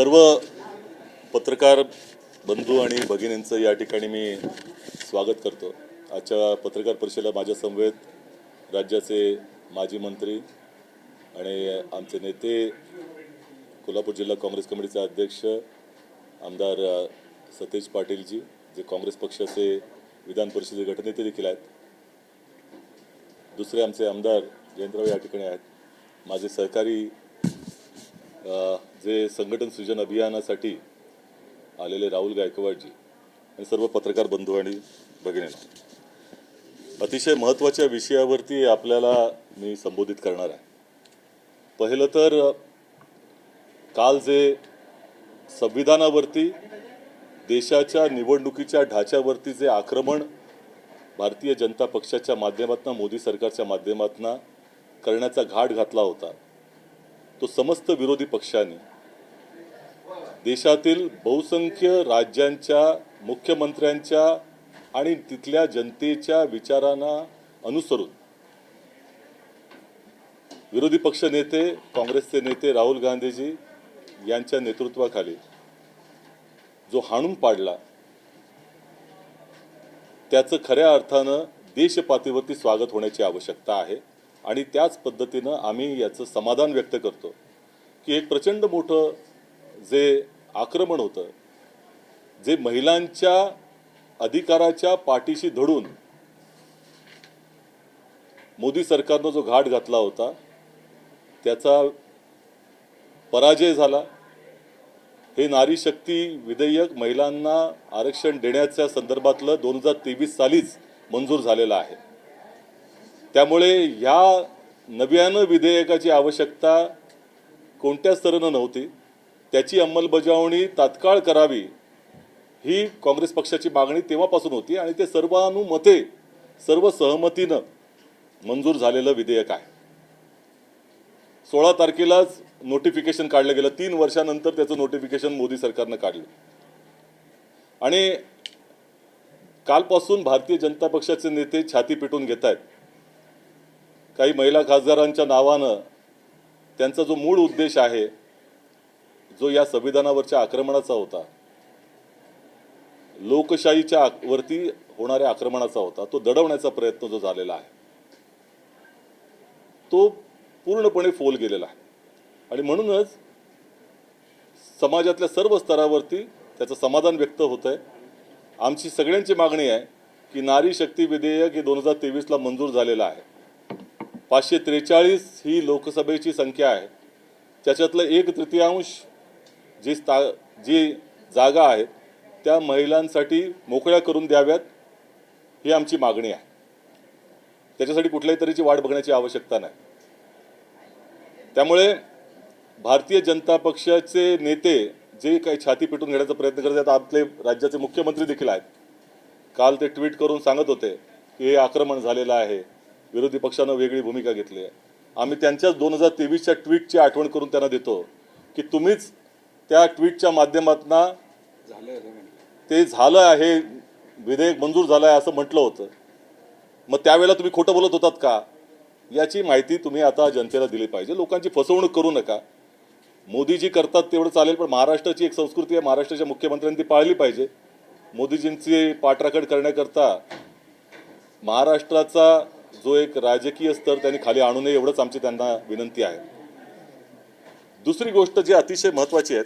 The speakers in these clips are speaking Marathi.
सर्व पत्रकार बंधू आणि भगिनींचं या ठिकाणी मी स्वागत करतो। आजच्या पत्रकार परिषदेला माझ्या समवेत राज्याचे माजी मंत्री आणि आमचे नेते, कोल्हापूर जिल्हा काँग्रेस कमिटीचे अध्यक्ष आमदार सतेज पाटीलजी, जे काँग्रेस पक्षाचे विधान परिषदेचे गटनेते देखील आहेत। दुसरे आमचे आमदार जयंतराव या ठिकाणी आहेत। माझे सहकारी जे संघटन सृजन अभियानासाठी आलेले राहुल गायकवाडजी आणि सर्व पत्रकार बंधू आणि भगिनींनो, अतिशय महत्त्वाच्या विषयावरती आपल्याला मी संबोधित करणार आहे। पहिलं तर काल जे संविधानावरती, देशाच्या निवडणुकीच्या ढाच्यावरती जे आक्रमण भारतीय जनता पक्षाच्या माध्यमातून, मोदी सरकारच्या माध्यमातून करण्याचा घाट घातला होता, तो समस्त विरोधी पक्षांनी देशातील बहुसंख्य राज्यांच्या मुख्यमंत्र्यांच्या आणि तिथल्या जनतेच्या विचारांना अनुसरून विरोधी पक्ष नेते, काँग्रेसचे नेते राहुल गांधीजी यांच्या नेतृत्वाखाली जो हाणून पाडला, त्याचं खऱ्या अर्थानं देशपातळीवरती स्वागत होण्याची आवश्यकता आहे। आणि त्याच पद्धतीनं आम्ही याचं समाधान व्यक्त करतो की एक प्रचंड मोठं जे आक्रमण होतं, जे महिलांच्या अधिकाराच्या पाठीशी धडून मोदी सरकारनं जो घाट घातला होता, त्याचा पराजय झाला। हे नारी शक्ती विधेयक महिलांना आरक्षण देण्याच्या संदर्भातलं 2023 सालीच मंजूर झालेलं आहे। त्यामुळे या नव्यानं विधेयकाची आवश्यकता कोणत्या स्तरानं नव्हती, त्याची अंमलबजावणी तात्काळ करावी ही काँग्रेस पक्षाची मागणी तेव्हापासून होती आणि ते सर्वानुमते, सर्व सहमतीनं मंजूर झालेलं विधेयक आहे। 16 तारखेलाच नोटिफिकेशन काढलं गेलं, 3 वर्षानंतर त्याचं नोटिफिकेशन मोदी सरकारनं काढलं आणि कालपासून भारतीय जनता पक्षाचे नेते छाती पिटून घेत आहेत। काही महिला खासदारांच्या नावानं त्यांचा जो मूळ उद्देश आहे, जो या संविधानावरच्या आक्रमणाचा होता, लोकशाहीच्या वरती होणाऱ्या आक्रमणाचा होता, तो दडवण्याचा प्रयत्न जो झालेला आहे, तो पूर्णपणे फोल गेलेला आहे। आणि म्हणूनच समाजातल्या सर्व स्तरावरती त्याचं समाधान व्यक्त होत आहे। आमची सगळ्यांची मागणी आहे की नारी शक्ती विधेयक हे 2023ला मंजूर झालेलं आहे। 543 ही लोकसभेची संख्या आहे, त्याच्यातलं 1/3 जी जागा आहेत त्या महिलांसाठी मोकळ्या करून द्याव्यात, ही आमची मागणी आहे। त्याच्यासाठी कुठल्याही तऱ्हेची वाट बघण्याची आवश्यकता नाही। त्यामुळे भारतीय जनता पक्षाचे नेते जे काही छाती पिटून घेण्याचा प्रयत्न करत आहेत, आपले राज्याचे मुख्यमंत्री देखील आहेत, काल ते ट्विट करून सांगत होते की हे आक्रमण झालेलं आहे, विरोधी पक्षानं वेगळी भूमिका घेतली आहे। आम्ही त्यांच्याच 2023च्या ट्विटची आठवण करून त्यांना देतो की तुम्हीच त्या ट्विटच्या माध्यमातून ते झालं आहे, विधेयक मंजूर झालं आहे असं म्हटलं होतं, मग त्यावेळेला तुम्ही खोटं बोलत होतात का, याची माहिती तुम्ही आता जनतेला दिली पाहिजे। लोकांची फसवणूक करू नका। मोदीजी करतात तेवढं चालेल, पण महाराष्ट्राची एक संस्कृती आहे, महाराष्ट्राच्या मुख्यमंत्र्यांनी पाळली पाहिजे। मोदीजींची पाठराखण करण्याकरता महाराष्ट्राचा जो एक राजकीय स्तर त्यांनी खाली आणू नये, एवढंच आमची त्यांना विनंती आहे। दुसरी गोष्ट जी अतिशय महत्त्वाची आहे,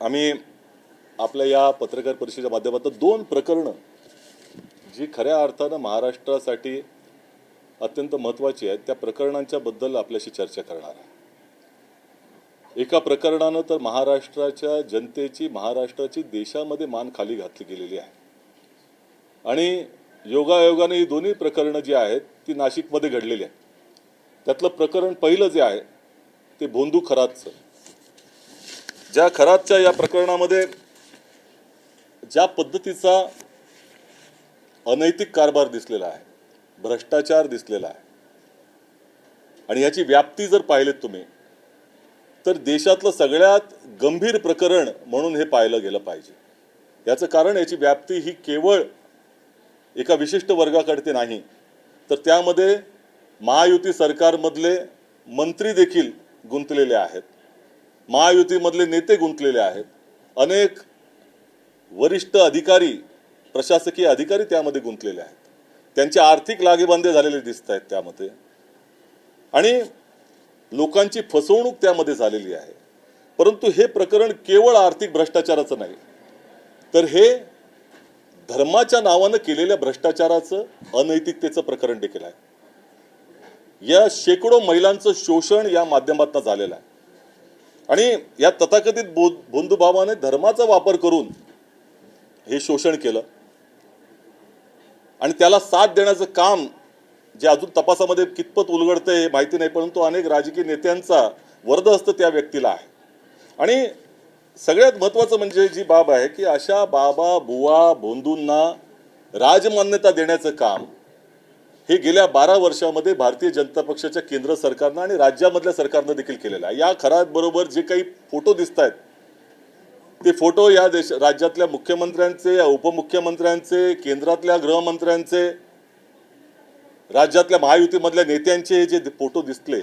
आम्ही आपल्या या पत्रकार परिषदेच्या माध्यमातून 2 प्रकरणं जी खऱ्या अर्थानं महाराष्ट्रासाठी अत्यंत महत्त्वाची आहेत, त्या प्रकरणांच्या बद्दल आपल्याशी चर्चा करणार आहे। एका प्रकरणानं तर महाराष्ट्राच्या जनतेची, महाराष्ट्राची देशामध्ये मान खाली घातली गेलेली आहे आणि योगायोगाने ही दोन्ही प्रकरणं जी आहेत ती नाशिकमध्ये घडलेली आहेत। त्यातलं प्रकरण पहिलं जे आहे ते भोंदू खरातचं। ज्या खरातच्या या प्रकरणामध्ये ज्या पद्धतीचा अनैतिक कारभार दिसलेला आहे, भ्रष्टाचार दिसलेला आहे आणि याची व्याप्ती जर पाहिलेत तुम्ही, तर देशातलं सगळ्यात गंभीर प्रकरण म्हणून हे पाहिलं गेलं पाहिजे। याचं कारण याची व्याप्ती ही केवळ एका विशिष्ट वर्गाकडे नाही, तर त्यामध्ये महायुती सरकारमधले मंत्री देखील गुंतलेले आहेत। महायुतीमधले नेते गुंतलेले आहेत, अनेक वरिष्ठ अधिकारी, प्रशासकीय अधिकारी त्यामध्ये गुंतलेले आहेत, त्यांचे आर्थिक लागेबांधे झालेले दिसत आहेत त्यामध्ये, आणि लोकांची फसवणूक त्यामध्ये झालेली आहे. परंतु हे प्रकरण केवळ आर्थिक भ्रष्टाचाराचं नाही, तर हे धर्माच्या नावानं केलेल्या भ्रष्टाचाराचं, अनैतिकतेचं प्रकरण देखील आहे. या शेकडो महिलांचं शोषण या माध्यमातून झालेलं आहे, आणि या तथाकथित बंधुभावाने धर्माचा वापर करून हे शोषण केलं, आणि त्याला साथ देण्याचं काम जे अजून तपासामध्ये कितपत उलगडतंय हे माहिती नाही, परंतु अनेक राजकीय नेत्यांचा वरदहस्त त्या व्यक्तीला आहे. आणि सगळ्यात महत्त्वाचं म्हणजे जी बाब आहे की अशा बाबा, बुवा, बोंधूंना राजमान्यता देण्याचं काम हे गेल्या 12 वर्षामध्ये भारतीय जनता पक्षाच्या केंद्र सरकारनं आणि राज्यामधल्या सरकारनं देखील केलेलं आहे. या खऱ्याबरोबर जे काही फोटो दिसत आहेत ते फोटो या राज्यातल्या मुख्यमंत्र्यांचे, उपमुख्यमंत्र्यांचे, केंद्रातल्या गृहमंत्र्यांचे, राज्यातल्या महायुतीमधल्या नेत्यांचे जे फोटो दिसले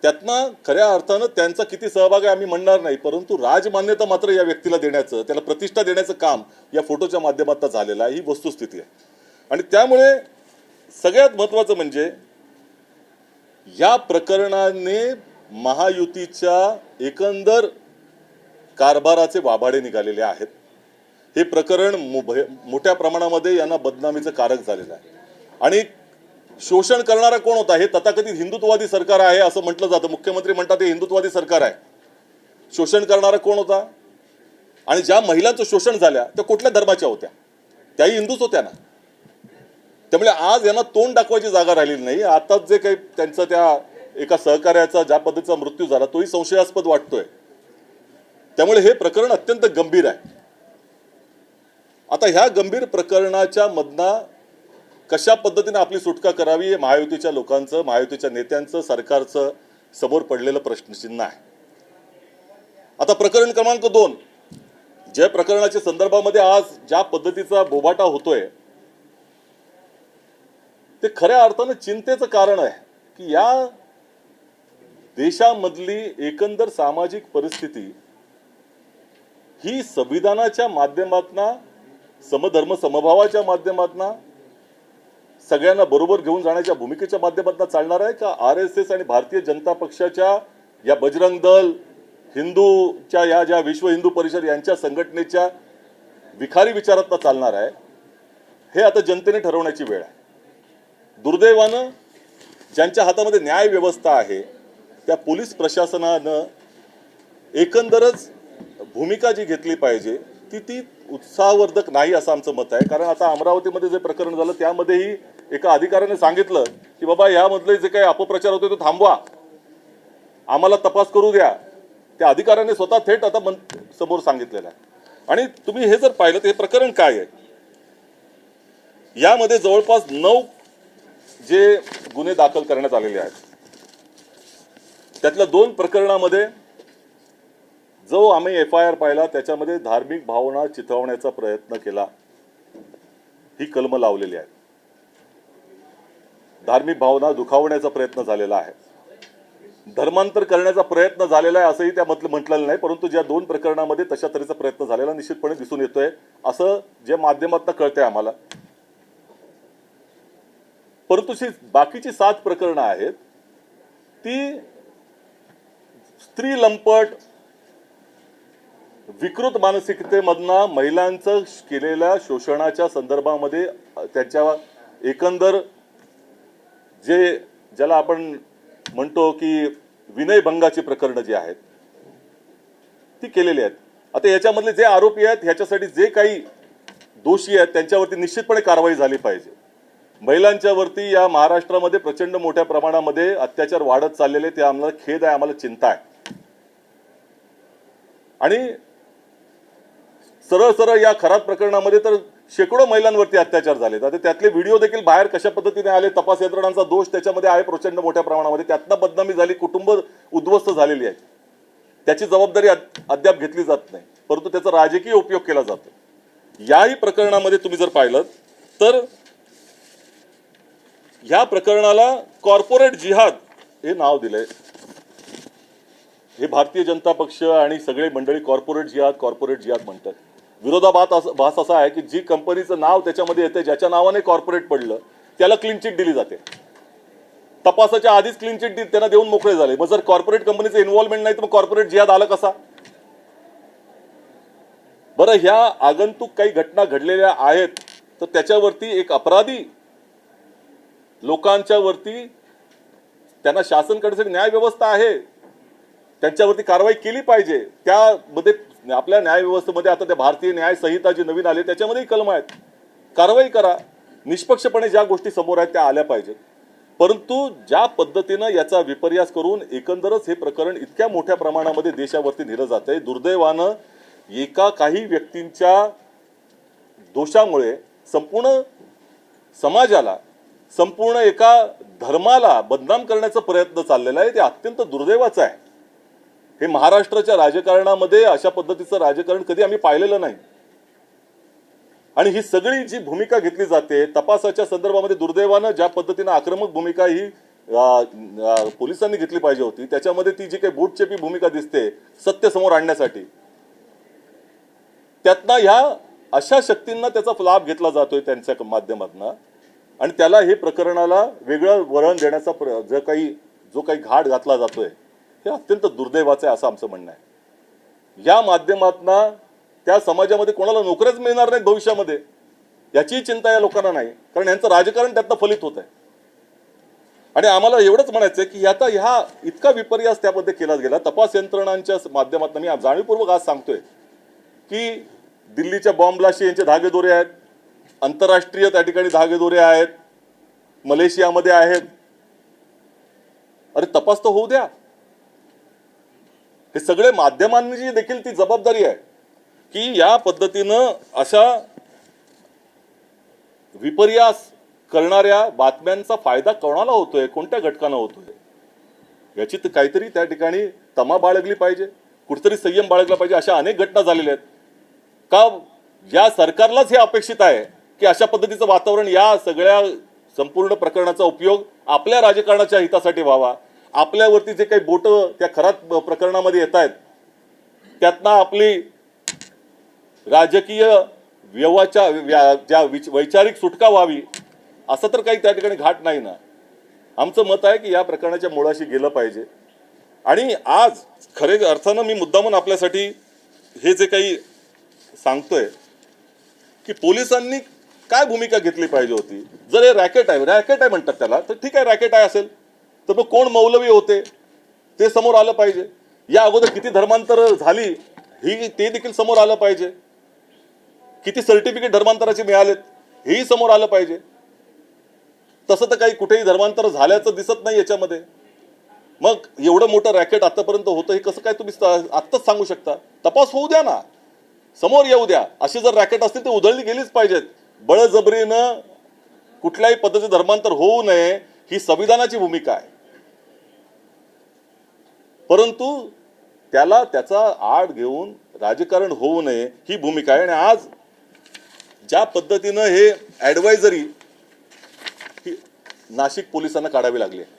त्यातनं खऱ्या अर्थानं त्यांचा किती सहभाग आहे आम्ही म्हणणार नाही, परंतु राजमान्यता मात्र या व्यक्तीला देण्याचं, त्याला प्रतिष्ठा देण्याचं काम या फोटोच्या माध्यमातून झालेलं आहे, ही वस्तुस्थिती आहे. आणि त्यामुळे सगळ्यात महत्त्वाचं म्हणजे या प्रकरणाने महायुतीच्या एकंदर कारभाराचे वाभाडे निघालेले आहेत. हे प्रकरण मोठ्या प्रमाणामध्ये यांना बदनामीचं कारक झालेलं आहे. आणि शोषण करणारा कोण होता? हे तथाकथित हिंदुत्ववादी सरकार आहे असं म्हटलं जातं. मुख्यमंत्री म्हणतात हे हिंदुत्ववादी सरकार आहे. शोषण करणारा कोण होता? आणि ज्या महिलांचं शोषण झाल्या त्या कुठल्या धर्माच्या होत्या? त्याही हिंदूच होत्या ना. त्यामुळे आज यांना तोंड दाखवायची जागा राहिलेली नाही. आताच जे काही त्यांचं त्या एका सहकार्याचा ज्या पद्धतीचा मृत्यू झाला तोही संशयास्पद वाटतोय. त्यामुळे हे प्रकरण अत्यंत गंभीर आहे. आता ह्या गंभीर प्रकरणाच्या मधनं कशा पद्धतीने आपली सुटका करावी हे महायुतीच्या लोकांचं, महायुतीच्या नेत्यांचं, सरकारचं समोर पडलेलं प्रश्नचिन्ह आहे. आता प्रकरण क्रमांक 2, ज्या प्रकरणाच्या संदर्भामध्ये आज ज्या पद्धतीचा बोबाटा होतोय ते खऱ्या अर्थानं चिंतेचं कारण आहे की या देशामधली एकंदर सामाजिक परिस्थिती ही संविधानाच्या माध्यमातून, समधर्म समभावाच्या माध्यमातून, सगळ्यांना बरोबर घेऊन जाण्याच्या भूमिकेच्या माध्यमातून चालणार आहे का RSS आणि भारतीय जनता पक्षाच्या या बजरंग दल, हिंदूच्या या ज्या विश्व हिंदू परिषद यांच्या संघटनेच्या विखारी विचारातनं चालणार आहे? हे आता जनतेने ठरवण्याची वेळ आहे. दुर्दैवानं ज्यांच्या हातामध्ये न्याय व्यवस्था आहे त्या पोलीस प्रशासनानं एकंदरच भूमिका जी घेतली पाहिजे ती उत्साहवर्धक नाही असं आमचं मत आहे. कारण आता अमरावतीमध्ये जे प्रकरण झालं त्यामध्येही एका अधिकाऱ्याने सांगितलं की बाबा यामधले जे काही अपप्रचार होते तो थांबवा, आम्हाला तपास करू द्या. त्या अधिकाऱ्याने स्वतः थेट आता समोर सांगितलेलं आहे. आणि तुम्ही हे जर पाहिलं तर हे प्रकरण काय आहे, यामध्ये जवळपास 9 जे गुन्हे दाखल करण्यात आलेले आहेत. त्यातल्या 2 प्रकरणामध्ये जो आम्ही FIR पाहिला त्याच्यामध्ये धार्मिक भावना चिथावण्याचा प्रयत्न केला, ही कलम लावलेली आहे. धार्मिक भावना दुखावण्याचा प्रयत्न झालेला आहे, धर्मांतर करण्याचा प्रयत्न झालेला आहे असंही त्यामधलं म्हटलेलं नाही, परंतु ज्या 2 प्रकरणामध्ये तशा तऱ्हेचा प्रयत्न झालेला निश्चितपणे दिसून येतोय असं जे माध्यमातून कळतंय आम्हाला. परंतु बाकीची 7 प्रकरणं आहेत ती स्त्री लंपट, विकृत मानसिकतेमधनं महिलांचं केलेल्या शोषणाच्या संदर्भामध्ये त्यांच्या एकंदर जे ज्याला आपण म्हणतो की विनयभंगाची प्रकरणं जी आहेत ती केलेली आहेत. आता याच्यामधले जे आरोपी आहेत ह्याच्यासाठी जे काही दोषी आहेत त्यांच्यावरती निश्चितपणे कारवाई झाली पाहिजे. महिलांच्या वरती या महाराष्ट्रामध्ये प्रचंड मोठ्या प्रमाणामध्ये अत्याचार वाढत चाललेले, ते आम्हाला खेद आहे, आम्हाला चिंता आहे. आणि सरळ सरळ या खराब प्रकरणामध्ये तर शेकडो महिलांवरती अत्याचार झाले. आता त्यातले व्हिडिओ देखील बाहेर कशा पद्धतीने आले, तपास यंत्रणांचा दोष त्याच्यामध्ये आहे प्रचंड मोठ्या प्रमाणामध्ये. त्यातनं बदनामी झाली, कुटुंब उद्ध्वस्त झालेली आहे. त्याची जबाबदारी अद्याप घेतली जात नाही, परंतु त्याचा राजकीय उपयोग केला जातो. याही प्रकरणामध्ये तुम्ही जर पाहिलं तर ह्या प्रकरणाला कॉर्पोरेट जिहाद हे नाव दिलंय. हे भारतीय जनता पक्ष आणि सगळे मंडळी कॉर्पोरेट जिहाद म्हणतात. विरोधाभास असा आहे की जी कंपनीचं नाव त्याच्यामध्ये येते, ज्याच्या नावाने कॉर्पोरेट पडलं, त्याला क्लीन चिट दिली जाते. तपासाच्या आधीच क्लीन चिट त्यांना देऊन मोकळे झाले. मग जर कॉर्पोरेट कंपनीचं इन्व्हॉल्वमेंट नाही तर मग कॉर्पोरेट जिहाद आलं कसा? बरं, ह्या आगंतुक काही घटना घडलेल्या आहेत तर त्याच्यावरती एक अपराधी लोकांच्या वरती त्यांना शासनकडे न्याय व्यवस्था आहे, त्यांच्यावरती कारवाई केली पाहिजे. त्यामध्ये आपल्या न्याय व्यवस्थेमध्ये आता त्या भारतीय न्याय संहिता जी नवीन आली त्याच्यामध्येही कलम आहेत. कारवाई करा. निष्पक्षपणे ज्या गोष्टी समोर आहेत त्या आल्या पाहिजेत. परंतु ज्या पद्धतीनं याचा विपर्यास करून एकंदरच हे प्रकरण इतक्या मोठ्या प्रमाणामध्ये देशावरती नेलं जातंय, दुर्दैवानं एका काही व्यक्तींच्या दोषामुळे संपूर्ण समाजाला, संपूर्ण एका धर्माला बदनाम करण्याचा प्रयत्न चाललेला आहे. ते अत्यंत दुर्दैवाचं आहे. हे महाराष्ट्राच्या राजकारणामध्ये अशा पद्धतीचं राजकारण कधी आम्ही पाहिलेलं नाही. आणि ही सगळी जी भूमिका घेतली जाते तपासाच्या संदर्भामध्ये, दुर्दैवानं ज्या पद्धतीनं आक्रमक भूमिका ही पोलिसांनी घेतली पाहिजे होती, त्याच्यामध्ये ती जी काही बोटचेपी भूमिका दिसते सत्य समोर आणण्यासाठी, त्यातनं ह्या अशा शक्तींना त्याचा लाभ घेतला जातोय त्यांच्या माध्यमातून. आणि त्याला हे प्रकरणाला वेगळं वळण देण्याचा जो काही घाट घातला जातोय हे अत्यंत दुर्दैवाचं आहे असं आमचं म्हणणं आहे. या माध्यमातून त्या समाजामध्ये कोणाला नोकऱ्याच मिळणार नाहीत भविष्यामध्ये याची चिंता या लोकांना नाही, कारण यांचं राजकारण त्यातनं फलित होत आहे. आणि आम्हाला एवढंच म्हणायचं आहे की आता ह्या इतका विपर्यास त्यामध्ये केला गेला. तपास यंत्रणांच्या माध्यमातून मी जाणीवपूर्वक आज सांगतोय की दिल्लीच्या बॉम्ब ब्लास्टचे यांचे धागेदोरे आहेत, आंतरराष्ट्रीय त्या ठिकाणी धागेदोरे आहेत, मलेशियामध्ये आहेत. अरे तपास तर होऊ द्या. हे सगळे माध्यमांची देखील ती जबाबदारी आहे की या पद्धतीनं अशा विपर्यास करणाऱ्या बातम्यांचा फायदा कोणाला होतोय, कोणत्या घटकांना होतोय, याची तर काहीतरी त्या ठिकाणी तमा बाळगली पाहिजे, कुठेतरी संयम बाळगला पाहिजे. अशा अनेक घटना झालेल्या आहेत. का या सरकारलाच हे अपेक्षित आहे की अशा पद्धतीचं वातावरण, या सगळ्या संपूर्ण प्रकरणाचा उपयोग आपल्या राजकारणाच्या हितासाठी व्हावा. आपल्यावरती जे काही बोट त्या खराब प्रकरणामध्ये येत आहेत त्यातनं आपली राजकीय ज्या वैचारिक सुटका व्हावी असं तर काही त्या ठिकाणी घाट नाही ना. आमचं मत आहे की या प्रकरणाच्या मुळाशी गेलं पाहिजे. आणि आज खरे अर्थानं मी मुद्दामून आपल्यासाठी हे जे काही सांगतोय की पोलिसांनी काय भूमिका घेतली पाहिजे होती. जर हे रॅकेट आहे म्हणतात त्याला, तर ठीक आहे, रॅकेट आहे असेल तर मग कोण मौलवी होते ते समोर आलं पाहिजे. या अगोदर किती धर्मांतर झाली ते देखील समोर आलं पाहिजे. किती सर्टिफिकेट धर्मांतराचे मिळालेत हेही समोर आलं पाहिजे. तसं तर काही कुठेही धर्मांतर झाल्याचं दिसत नाही याच्यामध्ये. मग एवढं मोठं रॅकेट आतापर्यंत होतं हे कसं काय तुम्ही आत्ताच सांगू शकता? तपास होऊ द्या ना, समोर येऊ द्या. अशी जर रॅकेट असतील तर उधळली गेलीच पाहिजेत. बळजबरीनं कुठल्याही पद्धतीचं धर्मांतर होऊ नये ही संविधानाची भूमिका आहे. परंतु त्याचा आड घेऊन राजकारण होऊ नये ही भूमिका आहे. आणि आज ज्या पद्धतीनं हे ॲडवायझरी नाशिक पोलिसांना काढावी लागली आहे.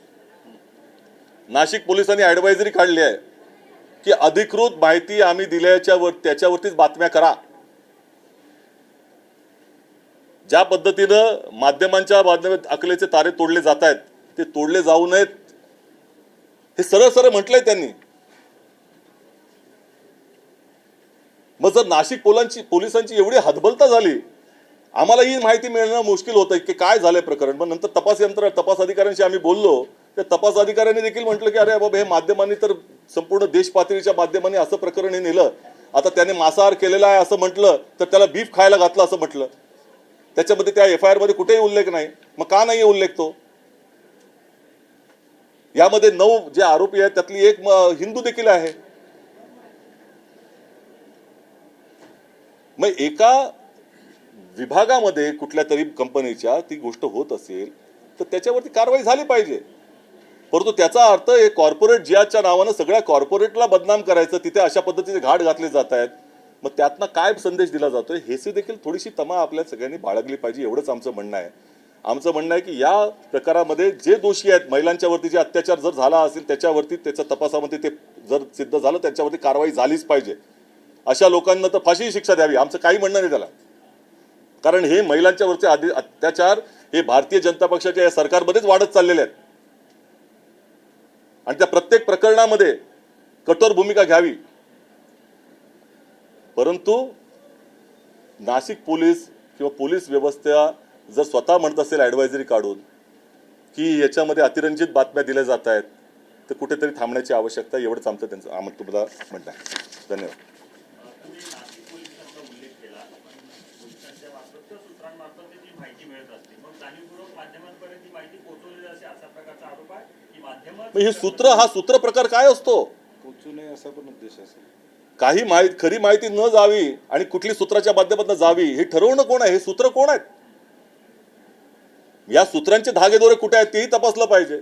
नाशिक पोलिसांनी ॲडवायझरी काढली आहे की अधिकृत माहिती आम्ही त्याच्यावरतीच बातम्या करा. ज्या पद्धतीनं माध्यमांच्या अकलेचे तारे तोडले जात आहेत ते तोडले जाऊ नयेत हे सरळ सरळ म्हटलंय त्यांनी. मग जर नाशिक पोलिसांची एवढी हतबलता झाली, आम्हाला ही माहिती मिळणं मुश्किल होतं की काय झालंय प्रकरण. मग नंतर तपास अधिकाऱ्यांशी आम्ही बोललो, त्या तपास अधिकाऱ्यांनी देखील म्हटलं की अरे बाबा, हे माध्यमांनी तर संपूर्ण देश पातळीच्या माध्यमांनी असं प्रकरण हे नेलं, आता त्याने मांसाहार केलेला आहे असं म्हटलं तर त्याला बीफ खायला घातलं असं म्हटलं. त्याच्यामध्ये त्या FIR मध्ये कुठेही उल्लेख नाही. मग का नाही उल्लेख तो? यामध्ये 9 जे आरोपी आहेत त्यातली एक हिंदू देखील आहे. मग एका विभागामध्ये कुठल्या तरी कंपनीच्या ती गोष्ट होत असेल तर त्याच्यावरती कारवाई झाली पाहिजे. परंतु त्याचा अर्थ हे कॉर्पोरेट जिहादच्या नावानं सगळ्या कॉर्पोरेटला बदनाम करायचं, तिथे अशा पद्धतीचे घाट घातले जात आहेत. मग त्यातनं काय संदेश दिला जातोय हेची देखील थोडीशी तमा आपल्या सगळ्यांनी बाळगली पाहिजे, एवढंच आमचं म्हणणं आहे. आमचं म्हणणं आहे की या प्रकारामध्ये जे दोषी आहेत, महिलांच्यावरती जे अत्याचार जर झाला असेल त्याच्यावरती त्याच्या तपासामध्ये ते जर सिद्ध झालं त्याच्यावरती कारवाई झालीच पाहिजे. अशा लोकांना तर फाशी शिक्षा द्यावी, आमचं काही म्हणणं नाही त्याला. कारण हे महिलांच्या वरचे अत्याचार हे भारतीय जनता पक्षाच्या या सरकारमध्येच वाढत चाललेले आहेत आणि त्या प्रत्येक प्रकरणामध्ये कठोर भूमिका घ्यावी. परंतु नाशिक पोलीस किंवा पोलीस व्यवस्था जर स्वतः म्हणत असेल ॲडवायझरी काढून की याच्यामध्ये अतिरंजित बातम्या दिल्या जात आहेत, तर कुठेतरी थांबण्याची आवश्यकता, एवढंच आमचं त्यांचं तुम्हाला म्हणणं आहे. धन्यवाद. हे सूत्र, हा सूत्र प्रकार काय असतो? पोचू नये असा पण उद्देश असेल. काही खरी माहिती न जावी आणि कुठली सूत्राच्या माध्यमातून जावी हे ठरवणं कोण आहे? हे सूत्र कोण आहेत? या सूत्रांचे धागेदोरे कुठे आहेत तेही तपासलं पाहिजे.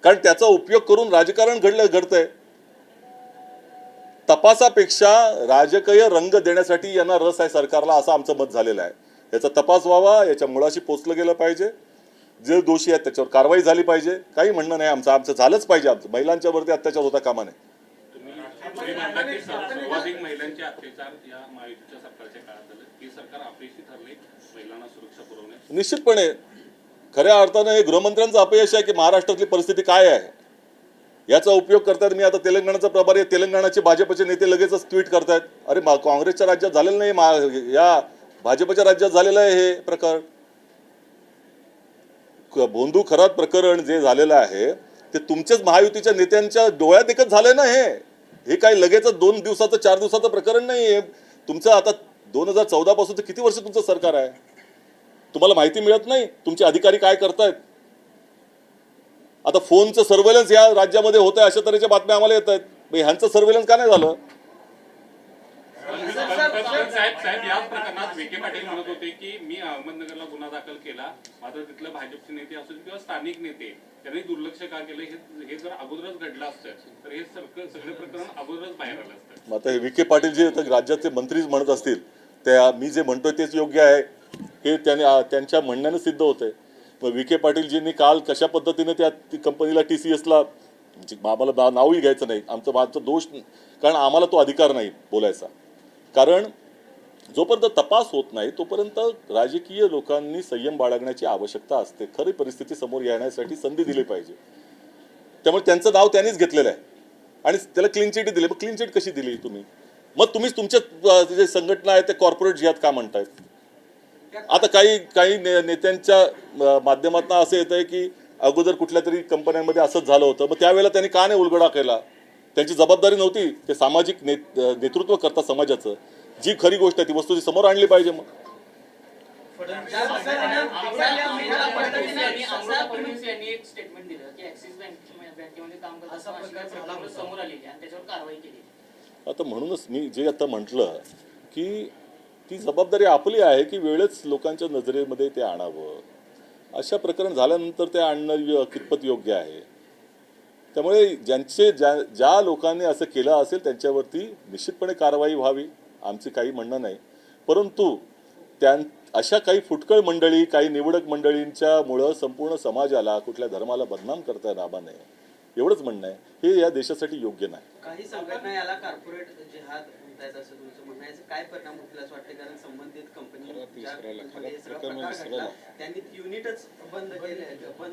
कारण त्याचा उपयोग करून राजकारण घडतंय. तपासापेक्षा राजकीय रंग देण्यासाठी यांना रस आहे सरकारला, असं आमचं मत झालेलं आहे. याचा तपास व्हावा, याच्या मुळाशी पोचलं गेलं पाहिजे. जे दोषी आहेत त्याच्यावर कारवाई झाली पाहिजे. काही म्हणणं नाही आमचं झालंच पाहिजे. आमचं महिलांच्या वरती अत्याचार होता कामा नये. सर्वाधिक महिलांचे अत्याचार या महायुतीच्या सरकारच्या काळात झाले. हे सरकार अपयशी ठरले महिलांना सुरक्षा पुरवण्यात. निश्चितपणे खऱ्या अर्थानं हे गृहमंत्र्यांचं अपयश आहे की महाराष्ट्रातली परिस्थिती काय आहे याचा उपयोग करतात. मी आता तेलंगणाचा प्रभारी आहे, तेलंगणाचे भाजपचे नेते लगेचच ट्विट करतायत, अरे काँग्रेसच्या राज्यात झालेलं नाही, या भाजपच्या राज्यात झालेलं आहे हे प्रकरण. भोंदू खरात प्रकरण जे झालेलं आहे ते तुमच्याच महायुतीच्या नेत्यांच्या डोळ्यात देखत झालंय ना. हे काही लगेचच 2 दिवसाचं 4 दिवसाचं प्रकरण नाही. तुमचं आता 2014 पासून तर किती वर्ष तुमचं सरकार आहे, तुम्हाला माहिती मिळत नाही तुमचे अधिकारी काय करतायत? आता फोनचं सर्व्हेलन्स या राज्यामध्ये होत आहे अशा तऱ्हेच्या बातम्या आम्हाला येत आहेत. ह्यांचं सर्व्हेलन्स का नाही झालं? साहेब याच प्रकरणात विखे पाटील म्हणत होते की मी अहमदनगरला गुन्हा दाखल केला, मात्र तिथले भाजपचे नेते असो किंवा स्थानिक नेते त्यांनी दुर्लक्ष का केलं? हे जर अगोदरच घडलं असतं तर हे सगळे प्रकरण अगोदरच बाहेर आलं असतं. आता हे विखे पाटील जे राज्याचे मंत्री म्हणत असतील त्या मी जे म्हणतोय तेच योग्य आहे हे त्यांच्या म्हणण्यानं सिद्ध होतंय. मग विखे पाटीलजींनी काल कशा पद्धतीने त्या कंपनीला TCSला, आम्हाला नावही घ्यायचं नाही, आमचा दोष, कारण आम्हाला तो अधिकार नाही बोलायचा. कारण जोपर्यंत तपास होत नाही तोपर्यंत राजकीय लोकांनी संयम बाळगण्याची आवश्यकता असते. खरी परिस्थिती समोर येण्यासाठी संधी दिली पाहिजे. त्यामुळे त्यांचं नाव त्यांनीच घेतलेलं आहे आणि त्याला क्लीन चिट दिली. मग क्लीन चिट कशी दिली तुम्ही? मग तुम्हीच तुमच्या जे संघटना आहे ते कॉर्पोरेट जिहाद का म्हणतायत? आता काही नेत्यांच्या माध्यमातून असं येत आहे की अगोदर कुठल्या तरी कंपन्यांमध्ये असंच झालं होतं, मग त्यावेळेला त्यांनी का नाही उलगडा केला? त्यांची जबाबदारी नव्हती? ते सामाजिक नेतृत्व करता समाजाचं, जी खरी गोष्ट आहे ती वस्तू समोर आणली पाहिजे. मग फडणवीस यांनी एक स्टेटमेंट दिलं की ऍक्सिस बँकेमध्ये काम करत असताना समोर आलेली आणि त्याच्यावर कारवाई केली. आता म्हणूनच मी जे आता म्हटलं की ती जबाबदारी आपली आहे की वेळेच लोकांच्या नजरेमध्ये ते आणावं. अशा प्रकरण झाल्यानंतर ते आणणं कितपत योग्य आहे? त्यामुळे ज्या लोकांनी असं केलं असेल त्यांच्यावरती निश्चितपणे कारवाई व्हावी, आमची काही म्हणणं नाही. परंतु अशा काही फुटकळ मंडळी, काही निवडक मंडळींच्यामुळं संपूर्ण समाजाला, कुठल्या धर्माला बदनाम करता कामा नये, एवढंच म्हणणं आहे. हे या देशासाठी योग्य नाही. काही संघटना याला कॉर्पोरेट जिहाद म्हणतायत असं तुमचं म्हणणं आहे. काय परिणाम होतील असं वाटतं? कारण संबंधित कंपनी त्यांनी युनिटच बंद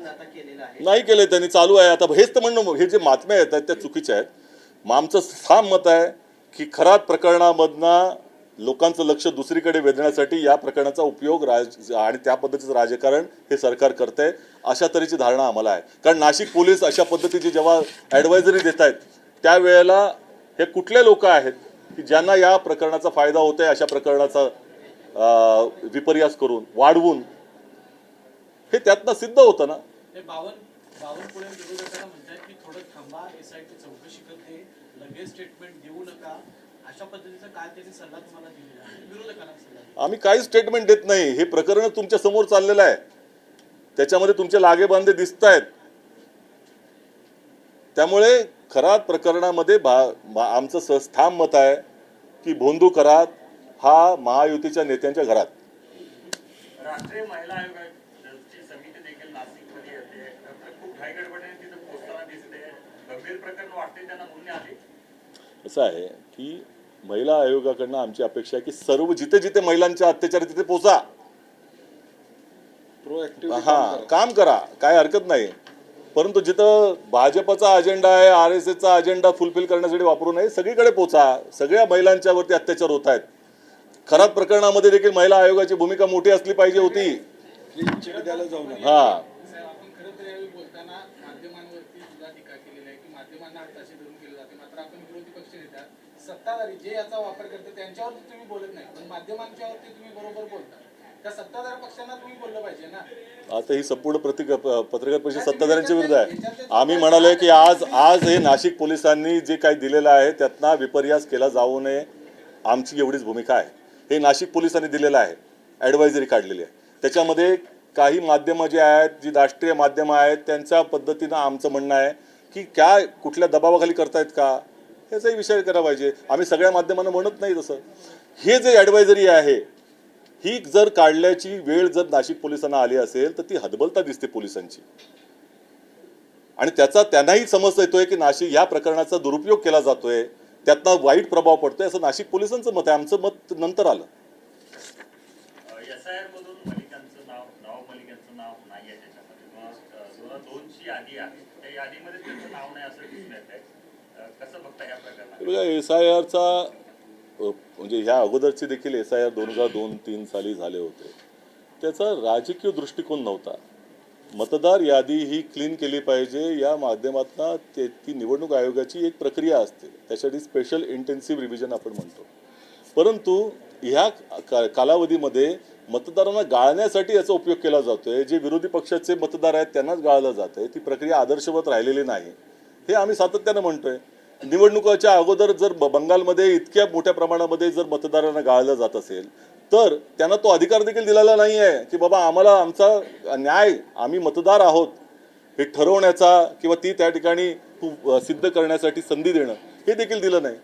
आता केलेलं आहे. नाही केलंय त्यांनी, चालू आहे. आता हेच तर म्हणणं, हे जे बातम्या येत आहेत त्या चुकीच्या आहेत. मग आमचं ठाम मत आहे की खरात प्रकरणामधनं लोकांचं लक्ष दुसरीकडे वेधण्यासाठी या प्रकरणाचा उपयोग आणि त्या पद्धतीचं राजकारण हे सरकार करतंय, अशा तऱ्हेची धारणा आम्हाला आहे. कारण नाशिक पोलीस अशा पद्धतीची जेव्हा ॲडवायझरी देत आहेत त्यावेळेला हे कुठले लोक आहेत की ज्यांना या प्रकरणाचा फायदा होतोय, अशा प्रकरणाचा विपर्यास करून वाढवून हे त्यातनं सिद्ध होतं ना. बावनकुळे विरोधकांना म्हणतात की थोडं थांबा, SIT चौकशी करते, लगेच स्टेटमेंट देऊ नका, अशा पद्धतीचा काय त्यांनी सल्ला तुम्हाला दिलेला आहे? विरोधकांना सल्ला आम्ही काही स्टेटमेंट देत नाही. हे प्रकरण तुमच्या समोर चाललेलं आहे, त्याच्यामध्ये तुमचे लागेबांधे दिसत आहेत. त्यामुळे खरात प्रकरणामध्ये आमचं ठाम मत आहे की भोंदू खरात हा महायुतीच्या नेत्यांच्या घरात. राष्ट्रीय महिला आयोगाची समिती देखील नाशिकमध्ये येते, खूप घाईगडबडीने तिथे पोहोचताना दिसते. गंभीर प्रकरण वाटते त्यांना गुन्हे आले. असं आहे की महिला आयोगाकडनं आमची अपेक्षा आहे की सर्व जिथे जिथे महिलांचे अत्याचार आहे तिथे पोचा. प्रोएक्टिव्ह काम करा, काय हरकत नाही. परंतु जिथं भाजपचा अजेंडा आहे, RSSचा अजेंडा फुलफिल करण्यासाठी वापरू नये, सगळीकडे पोचा. सगळ्या महिलांच्यावरती अत्याचार होत आहेत. खराब प्रकरणामध्ये देखील महिला आयोगाची भूमिका मोठी असली पाहिजे होती. क्लीन चिट द्यायला जाऊ नये. साहेब, आपण खरं तर यावेळी बोलताना माध्यमांवरती सुद्धा टीका केलेली आहे की माध्यमांना हाताशी धरून केलं जाते. मात्र आपण विरोधी पक्ष नेत्या सत्ताधारी जे याचा वापर करते त्यांच्यावरती तुम्ही बोलत नाही, पण माध्यमांच्यावरती तुम्ही बरोबर बोलता. त्या सत्ताधारी पक्षांना तुम्ही बोललं पाहिजे ना. आता ही संपूर्ण पत्रकार परिषद सत्ताधाऱ्यांच्या विरुद्ध आहे. आम्ही म्हणाले की आज हे नाशिक पोलिसांनी जे काही दिलेलं आहे त्यातनं विपर्यास केला जाऊ नये, आमची एवढीच भूमिका आहे. हे नाशिक पोलिसांनी दिलेलं आहे, ॲडवायझरी काढलेली आहे. त्याच्यामध्ये काही माध्यमं जे आहेत, जी राष्ट्रीय माध्यमं आहेत, त्यांच्या पद्धतीनं आमचं म्हणणं आहे की काय कुठल्या दबावाखाली करतायत का, याचाही विचार करायला पाहिजे. आम्ही सगळ्या माध्यमांना म्हणत नाही तसं. हे जे ॲडवायझरी आहे ही जर काढल्याची वेळ जर नाशिक पोलिसांना आली असेल तर ती हतबलता दिसते पोलिसांची. आणि त्याचा त्यांनाही समज येतोय की नाशिक या प्रकरणाचा दुरुपयोग केला जातोय, त्यातनं वाईट प्रभाव पडतोय, असं नाशिक पोलिसांचं मत आहे. आमचं मत नंतर आलं. SIR मधून मलिकांचं नाव मलिकांचं नाव नाही आहे त्याच्यामध्ये. 2002ची यादी आहे, त्या यादीमध्ये त्यांचं नाव नाही असं दिसून येत आहे. कसं बघता या प्रकरणात? SIRचा म्हणजे ह्या अगोदरचे देखील SIR 2002-03 साली झाले होते. त्याचा राजकीय दृष्टिकोन नव्हता. मतदार यादी ही क्लीन केली पाहिजे या माध्यमातून ती निवडणूक आयोगाची एक प्रक्रिया असते, त्यासाठी स्पेशल इंटेन्सिव्ह रिव्हिजन आपण म्हणतो. परंतु ह्या कालावधीमध्ये मतदारांना गाळण्यासाठी याचा उपयोग केला जातोय. जे विरोधी पक्षाचे मतदार आहेत त्यांनाच गाळलं जातंय. ती प्रक्रिया आदर्शवत राहिलेली नाही, हे आम्ही सातत्यानं म्हणतोय. निवडणुकाच्या अगोदर जर बंगालमध्ये इतक्या मोठ्या प्रमाणामध्ये जर मतदारांना गाळलं जात असेल तर त्यांना तो अधिकार देखील दिलेला नाही आहे की बाबा आम्हाला आमचा न्याय, आम्ही मतदार आहोत हे ठरवण्याचा किंवा ती त्या ठिकाणी सिद्ध करण्यासाठी संधी देणं, हे देखील दिलं नाही.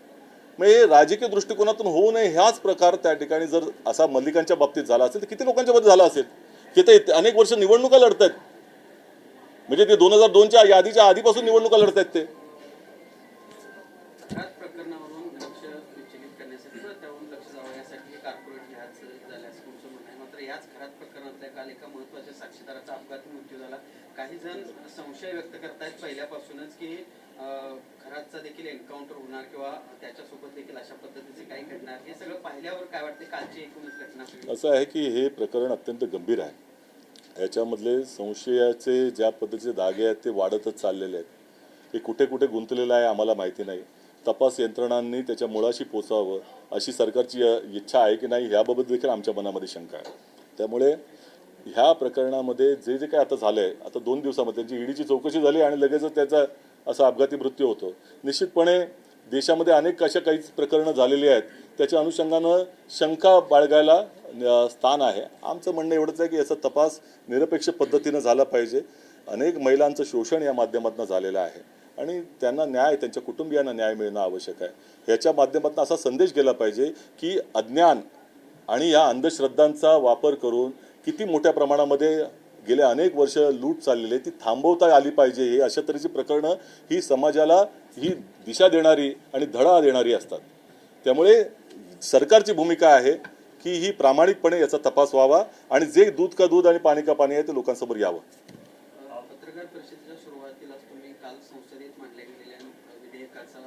मग हे राजकीय दृष्टिकोनातून होऊ नये ह्याच प्रकार त्या ठिकाणी जर असा मल्लिकांच्या बाबतीत झाला असेल तर किती लोकांच्या बाबतीत झाला असेल की ते अनेक वर्ष निवडणुका लढतायत. म्हणजे ते 2002च्या यादीच्या आधीपासून निवडणुका लढतायत. ते खराब प्रकरणावरून लक्ष विचलित करण्यासाठी किंवा त्यावरून लक्ष जावं यासाठी कॉर्पोरेट जिहाद झाले असं तुमचं म्हणणं आहे. मात्र याच खराब प्रकरणातल्या काल एका महत्त्वाच्या साक्षीदाराचा अपघाती मृत्यू झाला. काही जण संशय व्यक्त करतायत पहिल्यापासूनच की खरातचा देखील एन्काउंटर होणार किंवा त्याच्यासोबत देखील अशा पद्धतीचे काही घडणार. हे सगळं पाहिल्यावर काय वाटते कालची एकूणच घटना? असं आहे की हे प्रकरण अत्यंत गंभीर आहे. याच्यामधले संशयाचे ज्या पद्धतीचे धागे आहेत ते वाढतच चाललेले आहेत. हे कुठे कुठे गुंतलेलं आहे आम्हाला माहिती नाही. तपास यंत्रणांनी त्याच्या मुळाशी पोचावं अशी सरकारची इच्छा आहे की नाही याबाबत देखील आमच्या मनामध्ये शंका आहे. त्यामुळे ह्या प्रकरणामध्ये जे जे काय आता झालं आहे, आता 2 दिवसामध्ये त्यांची ईडीची चौकशी झाली आणि लगेचच त्याचा असा अपघाती मृत्यू होतो. निश्चितपणे देशामध्ये अनेक अशा काही प्रकरणं झालेली आहेत, त्याच्या अनुषंगानं शंका बाळगायला स्थान आहे. आमचं म्हणणं एवढंच आहे की याचा तपास निरपेक्ष पद्धतीनं झाला पाहिजे. अनेक महिलांचं शोषण या माध्यमातून झालेलं आहे आणि त्यांना न्याय, त्यांच्या कुटुंबियांना न्याय मिळणं आवश्यक आहे. ह्याच्या माध्यमातून असा संदेश गेला पाहिजे की अज्ञान आणि या अंधश्रद्धांचा वापर करून किती मोठ्या प्रमाणामध्ये गेल्या अनेक वर्ष लूट चाललेली आहे ती थांबवता आली पाहिजे. हे अशा तऱ्हेची प्रकरणं ही समाजाला ही दिशा देणारी आणि धडा देणारी असतात. त्यामुळे सरकारची भूमिका आहे की ही प्रामाणिकपणे याचा तपास व्हावा आणि जे दूध का दूध आणि पाणी का पाणी आहे ते लोकांसमोर यावं. पत्रकार परिषदेच्या सुरुवातीलाच तुम्ही काल संसदेत मांडल्या गेलेल्या विधेयकाचा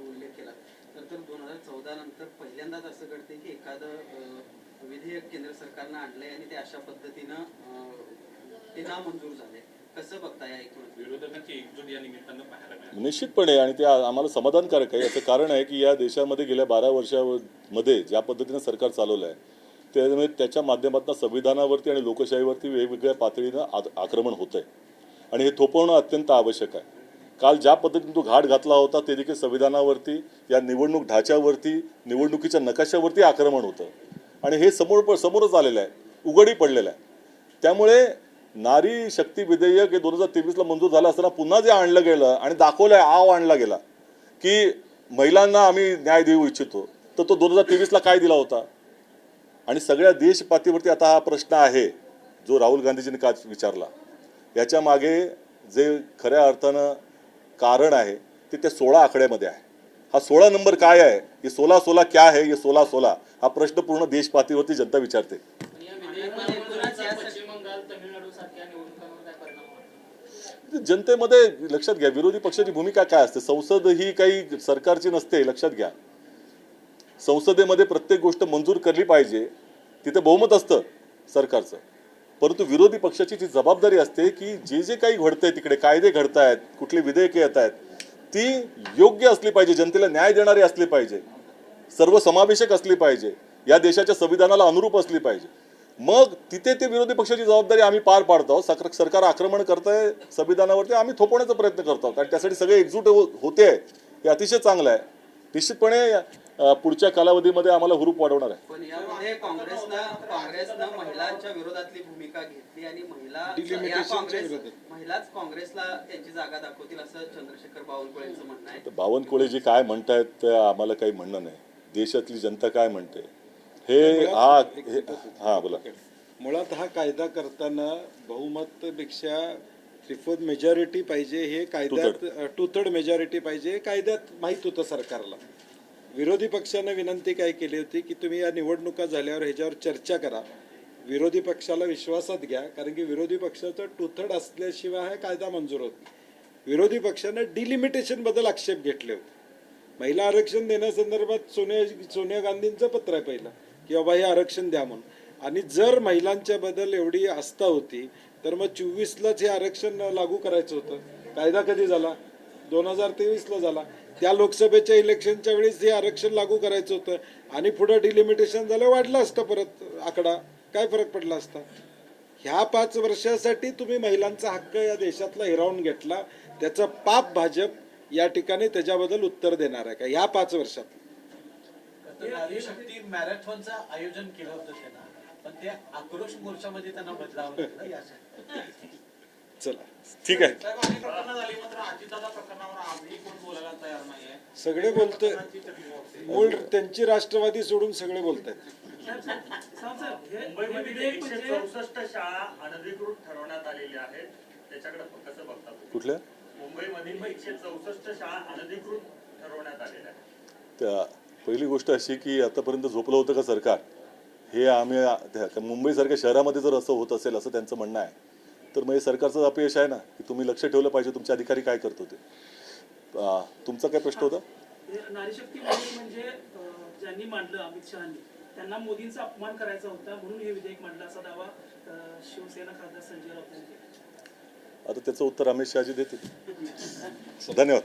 उल्लेख केला. तर 2014 नंतर पहिल्यांदाच असं घडते की एखादं विधेयक केंद्र सरकारनं आणलंय आणि ते अशा पद्धतीनं ते नामंजूर झाले. कसं बघता या एकूण विरोधकांची एकजूट या निमित्तानं पाहायला मिळाली? निश्चितपणे, आणि ते आम्हाला समाधानकारक आहे. याचं कारण आहे की या देशामध्ये गेल्या 12 वर्षामध्ये ज्या पद्धतीनं सरकार चालवलं आहे त्यामुळे त्याच्या माध्यमातून संविधानावरती आणि लोकशाहीवरती वेगवेगळ्या पातळीनं आक्रमण होतं आहे आणि हे थोपवणं अत्यंत आवश्यक आहे. काल ज्या पद्धतीने तो घाट घातला होता ते देखील संविधानावरती, या निवडणूक ढाच्यावरती, निवडणुकीच्या नकाशावरती आक्रमण होतं आणि हे समोरच आलेलं आहे, उघडी पडलेलं आहे. त्यामुळे नारी शक्ती विधेयक हे 2023ला मंजूर झालं असताना पुन्हा जे आणलं गेलं आणि दाखवलं आव आणला गेला की महिलांना आम्ही न्याय देऊ इच्छितो, तर तो 2023ला काय दिला होता? आणि सगळ्या देशपातळीवरती आता हा प्रश्न आहे जो राहुल गांधीजींनी का विचारला. याच्या मागे जे खऱ्या अर्थानं कारण आहे ते त्या 16 आकड्यामध्ये आहे. हा 16 नंबर काय आहे, ये 16-16 क्या है, ये 16-16 हा प्रश्न पूर्ण देश पातळीवरती जनता विचारते. पण या विधेयकामुळे पश्चिम बंगाल तमिळनाडू सारख्या निवडणुकांवर काय परिणाम होणार? जनतेमध्ये लक्षात घ्या, विरोधी पक्षाची भूमिका काय असते. संसद ही काही सरकारची नसते, लक्षात घ्या. संसदेमध्ये प्रत्येक गोष्ट मंजूर करली पाहिजे, तिथे बहुमत असतं सरकारचं. परंतु विरोधी पक्षाची जी जबाबदारी असते की जे जे काही घडतंय तिकडे, कायदे घडतायत, कुठली विधेयके येत आहेत, ती योग्य असली पाहिजे, जनतेला न्याय देणारी असली पाहिजे, सर्वसमावेशक असली पाहिजे, या देशाच्या संविधानाला अनुरूप असली पाहिजे. मग तिथे ते विरोधी पक्षाची जबाबदारी आम्ही पार पाडतो. सरकार आक्रमण करतंय संविधानावरती, आम्ही थोपवण्याचा प्रयत्न करतो आणि त्यासाठी सगळे एकजूट होते, हे अतिशय चांगलं आहे. निश्चितपणे पुढच्या कालावधीमध्ये आम्हाला हुरूप वाढवणार आहे. पण यामध्ये काँग्रेसनं महिलांच्या विरोधातली भूमिका घेतली आणि महिलाच काँग्रेसला त्यांची जागा दाखवतील असं चंद्रशेखर बावनकुळेंचं म्हणणं आहे. तर बावनकुळे जी काय म्हणतायत ते आम्हाला काही म्हणणं नाही. देशातली जनता काय म्हणते हा बोला. मुळात हा कायदा करताना बहुमतपेक्षा प्रिफर्ड मेजॉरिटी पाहिजे, हे कायद्यात टू थर्ड मेजॉरिटी पाहिजे, हे कायद्यात माहीत होतं सरकारला. विरोधी पक्षानं विनंती काय केली होती की तुम्ही या निवडणुका झाल्यावर ह्याच्यावर चर्चा करा, विरोधी पक्षाला विश्वासात घ्या, कारण की विरोधी पक्षाचं टू थर्ड असल्याशिवाय हा कायदा मंजूर होत नाही. विरोधी पक्षानं डिलिमिटेशन बद्दल आक्षेप घेतले होते. महिला आरक्षण देण्यासंदर्भात सोनिया गांधींचं पत्र आहे पहिलं की बाबा हे आरक्षण द्या म्हणून. आणि जर महिलांच्या बद्दल एवढी आस्था होती तर मग 24लाच हे आरक्षण लागू करायचं होतं. कायदा कधी झाला? 2023ला झाला. त्या लोकसभेच्या इलेक्शनच्या वेळेस हे आरक्षण लागू करायचं होतं आणि पुढे डिलिमिटेशन झालं, वाढलं असतं परत आकडा, काय फरक पडला असता? ह्या 5 वर्षासाठी तुम्ही महिलांचा हक्क या देशातला हिरावून घेतला, त्याचं पाप भाजप या ठिकाणी त्याच्याबद्दल उत्तर देणार आहे का ह्या 5 वर्षात? नारी शक्ती मॅरेथॉनचं आयोजन केलं होतं त्यांना, पण ते आक्रोश मोर्चामध्ये त्यांना बदलावं लागलं यासाठी. चला ठीक आहे. सगळे बोलतोय, मूळ त्यांची राष्ट्रवादी सोडून सगळे बोलतायत. मुंबईमध्ये 164 शाळा अनधिकृत ठरवण्यात आलेल्या आहेत, त्याच्याकडे कसं बघता? कुठल्या? मुंबईमधील 164 शाळा अनधिकृत ठरवण्यात आलेल्या आहेत. त्या पहिली गोष्ट अशी की आतापर्यंत झोपलं होतं का सरकार, हे आम्ही मुंबईसारख्या शहरामध्ये जर असं होत असेल असं त्यांचं म्हणणं आहे तर मग हे सरकारचं अपयश आहे ना, की तुम्ही लक्ष ठेवलं पाहिजे तुमचे अधिकारी काय करत होते. तुमचा काय प्रश्न होता? नारी शक्ती म्हणजे ज्यांनी मांडलं अमित शहानी त्यांना मोदींचा अपमान करायचा होता म्हणून हे विधेयक मांडलं असा दावा शिवसेना खासदार संजय राऊत यांनी केला. आता त्याचं उत्तर अमित शहाजी देतील. धन्यवाद.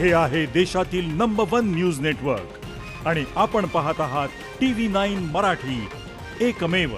हे आहे देशातील नंबर 1 न्यूज नेटवर्क आणि आपण पाहत आहात TV9 मराठी, एकमेव.